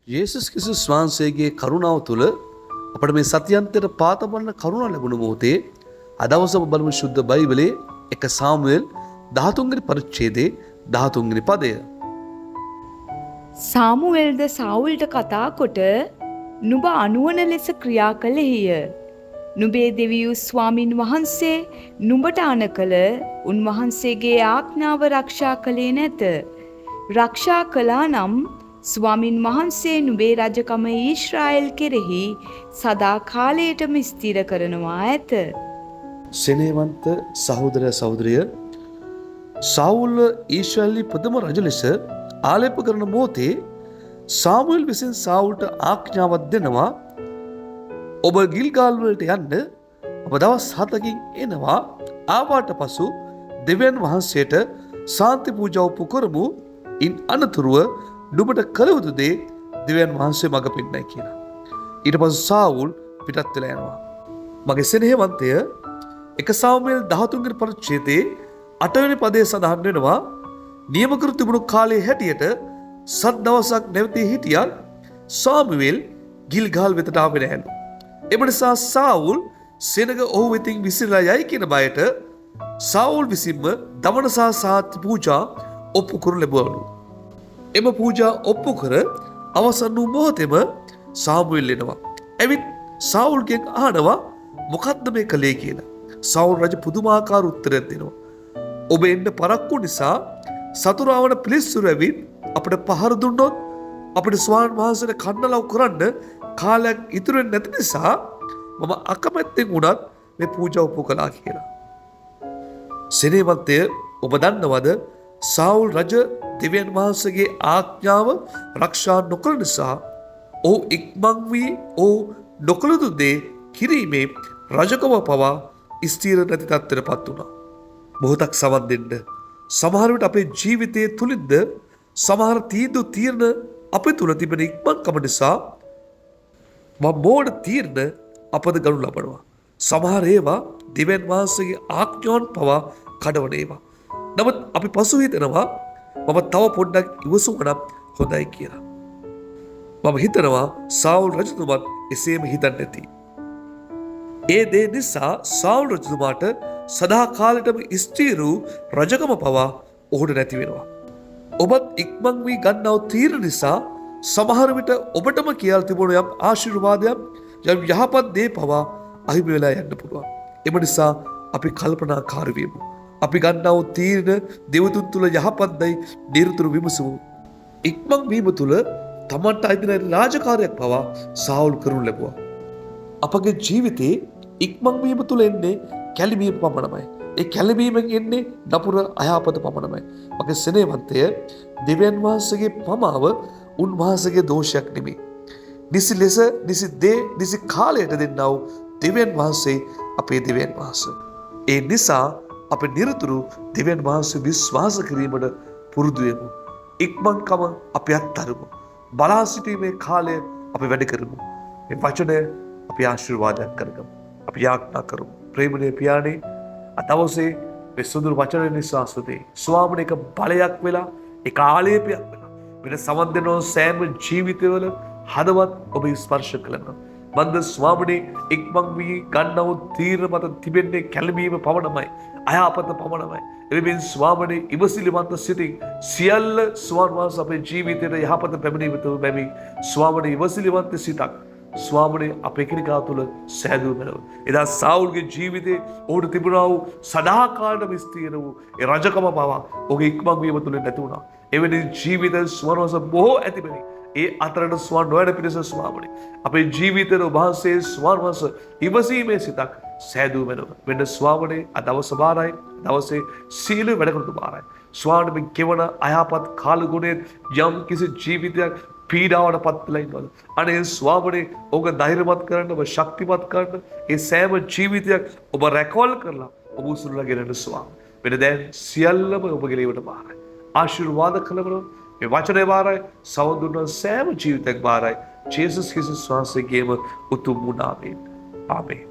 යේසුස් ක්‍රිස්තුස් වහන්සේගේ කරුණාව තුළ අපට මේ සතියන්තයට පාතබන්න කරුණා ලැබුණු මොහොතේ අදවස බලමු ශුද්ධ බයිබලයේ 1 සාමුවෙල් 13 වෙනි පරිච්ඡේදයේ 13 වෙනි පදය. සාමුවෙල්ද සාවුල්ට කතා කොට නුඹ අනුවන ලෙස ක්‍රියා කළෙහිය. නුඹේ දෙවියු ස්වාමින් වහන්සේ නුඹට අණ කළ උන්වහන්සේගේ ආඥාව රක්ෂා කළේ නැත. රක්ෂා කළා නම් ස්වාමින් වහන්සේ නුඹේ රජකම ඊශ්‍රායෙල් කෙරෙහි සදා කාලයටම ස්ථිර කරනවා ඇත. සෙනෙහවන්ත සහෝදර සහෝදරිය, සාවුල් ඊශ්‍රායෙලි ප්‍රථම රජ ලෙස ආලේප කරන මොහොතේ සාමුවෙල් විසින් සාවුල්ට ආඥාවක් දෙනවා. ඔබ ගිල්ගාල් වලට යන්න. ඔබ දවස් 7කින් එනවා. ආවාට පසු දෙවියන් වහන්සේට ශාන්ති පූජාව කරමු. ඉන් අනතුරුව නුඹට කළ යුතු දේ දෙවියන් වහන්සේ මඟ පෙන්නයි කියලා. ඊට පස්සේ සාවුල් පිටත් වෙලා යනවා. මගේ සෙනෙහවන්තය, 1 සාමුවෙල් 13 වෙනි පරිච්ඡේදයේ 8 වෙනි පදයේ සඳහන් වෙනවා, නියම කර තිබුණු කාලයේ හැටියට සත් දවසක් නැවතී හිටියත් සාමුවෙල් ගිල්ගාල් වෙතට ආවේ නැහැ. එම නිසා සාවුල් සෙනග ඔහු වෙතින් විසිරලා යයි කියන බයට සාවුල් විසින්ම දමන සහ සාති පූජා ඔප්පු කරනු ලැබුවලු. එම පූජා ඔප්පු කර අවසන් වූ මොහොතේම සාමුවෙල් එනවා. එවිට සාවුල්ගෙන් අහනවා මොකද්ද මේ කලේ කියලා. සාවුල් රජ පුදුමාකාර උත්තරයක් දෙනවා. ඔබ එන්න පරක්කු නිසා සතුරාවන පිලිස්සුරු ඇවිත් අපිට පහර දුන්නොත් අපිට ස්වාමීන් වහන්සේට කන්නලව් කරන්න කාලයක් ඉතුරු වෙන්නේ නැති නිසා මම අකමැත්තෙන් වුණත් මේ පූජා ඔප්පු කළා කියලා. සෙනෙහවන්තය, ඔබ දන්නවද සාවුල් රජ දෙවියන් වහන්සේගේ ආඥාව රක්ෂා නොකළ නිසා ඔහු ඉක්මන් වී ඔහු නොකළ යුතු දේ කිරීමේ රජකම පවා ස්ථිර නැති තත්ත්වයටපත් වුණා. මොහොතක් සමන් දෙන්න. සමහර විට අපේ ජීවිතයේ තුලින්ද සමහර තීරණ අපේ තුල තිබෙන ඉක්මන්කම නිසා මෝඩ තීරණ අපද ගනු ලබනවා. සමහර ඒවා දෙවියන් වහන්සේගේ ආඥාවන් පවා කඩවන ඒවා. නමුත් අපි පසු හිතනවා මම තව පොඩ්ඩක් ඉවසුවනම් හොඳයි කියලා. මම හිතනවා සාවුල් රජතුමාත් එසේම හිතන්නේ නැති. ඒ දේ නිසා සාවුල් රජතුමාට සදා කාලෙටම ස්ථිර වූ රජකම පවා ඔහුට නැති වෙනවා. ඔබත් ඉක්මන් වී ගන්නව තීරණ නිසා සමහර විට ඔබටම කියලා තිබුණු යම් ආශිර්වාදයක්, යම් යහපත් දේ පවා අහිමි වෙලා යන්න පුළුවන්. එම නිසා අපි කල්පනාකාරී වෙමු. අපි ගන්නව තීරණ දෙවතුන් තුල යහපත්දයි නිරතුරු විමසමු. ඉක්මන් වීම තුල තමන්ට අයිති රාජකාරියක් පවා සාවුල් කරනු ලැබුවා. අපගේ ජීවිතේ ඉක්මන් වීම තුල එන්නේ කැළඹීම පමණයි. ඒ කැළඹීමෙන් එන්නේ නපුර අයහපත පමණයි. මගේ සෙනෙහවන්තය, දෙවියන් වහන්සේගේ පමාව උන්වහන්සේගේ දෝෂයක් නෙමෙයි. නිසි ලෙස නිසි දේ නිසි කාලයට දෙන්නා වූ දෙවියන් වහන්සේ අපේ දෙවියන් වහන්සේ. ඒ නිසා අපි නිරතුරු දෙවියන් වහන්සේ විශ්වාස කිරීමට පුරුදු වෙමු. ඉක්මන්කම අපි අත්හරිමු. බලා සිටීමේ කාලය අපි වැඩ කරමු. මේ වචනය අපි ආශිර්වාදයක් කරගමු. අපි යාඥා කරමු. ප්‍රේමණීය පියාණේ, අදවසේ මේ සුදුරු වචන නිසා සුදේ ස්වාමීන් එක බලයක් වෙලා, ඒක ආලේපයක් වෙලා වෙන සමන් දෙනෝ සෑම ජීවිතවල හදවත් ඔබ ස්පර්ශ කළා. මන්ද ස්වාමීන් ඉක්මන් වී ගන්නව තීරණ මත තිබෙන්නේ කැළඹීම පමණමයි, අයහපත පමණමයි. එබැවින් ස්වාමීන් ඉවසිලිමත් සිටින් සියල්ල ස්වාමීන් වහන්සේ අපේ ජීවිතයට යහපත පැමිණීම තුළ බැවින් ස්වාමීන් ඉවසිලිමත් සිතක් ස්වාමීන් අපේ කෙනෙකා තුළ සෑදූ වෙනවා. එදා සාවුල්ගේ ජීවිතේ ඔහුට තිබුණා වූ සදාකාලම ස්ථිර වූ ඒ රජකම පවා ඔහුගේ ඉක්මන් වීම තුළ නැති වුණා. එවැනි ජීවිත ස්වර්ණවස බොහෝ ඇතිබෙනි. ඒ අතරට ස්වර්ණ නොවන පිණිස ස්වාමීන් අපේ ජීවිතේ වහන්සේ ස්වර්ණවස ඉවසීමේ සිතක් සෑදූ වෙනවා. වෙන ස්වාමීන් අදවස බාරයි, දවසේ සීල වැඩ කරතු බාරයි. ස්වාමීන් කෙවන අයහපත් කාලගුණයේ යම් කිසි ජීවිතයක් පීඩාවට පත් වෙලා ඉන්නවද? අනේ ස්වාමීන් ඔබ ධෛර්යමත් කරන්න, ඔබ ශක්තිමත් කරන්න, ඒ සෑම ජීවිතයක් ඔබ රැකවල් කරලා ඔබ උසුලලා ගෙනන්න ස්වාමීන්. වෙන දැන් සියල්ලම ඔබගේ ලේවට බාරයි. ආශිර්වාද කළවරෝ මේ වචනේ බාරයි, සවදුන සෑම ජීවිතයක් බාරයි. ජේසුස් ක්‍රිස්තුස් වහන්සේගේම උතුම් නාමයෙන්. ආමේන්.